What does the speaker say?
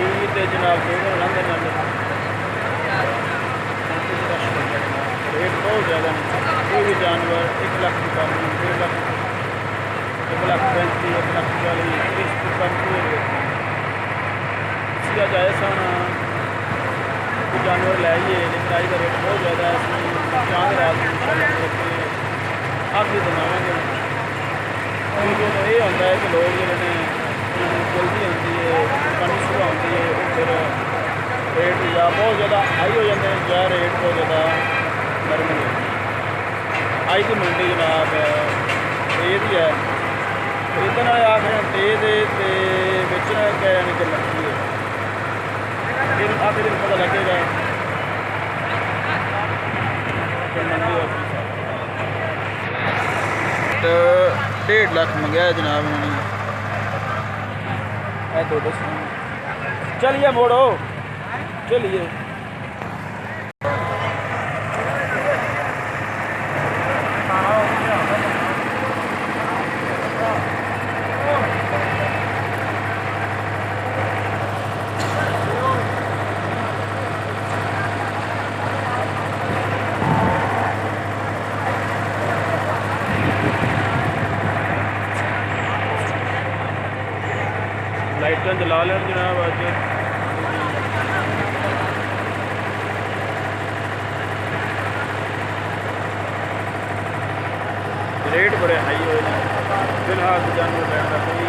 ईद के जनाब दोनों लंघ नाल रेट बहुत ज़्यादा नहीं। कोई भी जानवर 1 लाख की कम, 1.5 लाख, 1,35,000, 1,40,000 इस कम कोई रेट नहीं। इसका जायज़ होना कोई जानवर लाइए, लेकिन आज का रेट बहुत ज़्यादा है। इसमें चांद रात इंशाअल्लाह आखिरी दिन आवेंगे। क्योंकि ये होता है कि लोग जिन्होंने जल्दी होती है, पानी सुबह होती है, वो फिर रेट या बहुत ज़्यादा हाई हो जाते हैं या रेट बहुत ज़्यादा नरम हो जाते हैं। आज की मंडी जनाब तेज ही है, खरीदने वाले आखिर तेज है, बेचने कह रहे हैं कि मच्छी है। फिर आखिर दिन पता लगेगा कि मंडी और 1.5 लाख मंगाया जनाब उन्होंने। तो चलिए मोड़ो, चलिए लाइटें जला लें जनाब। अज रेट बड़े हाई हुए हैं। फिलहाल जानवर लैन का कोई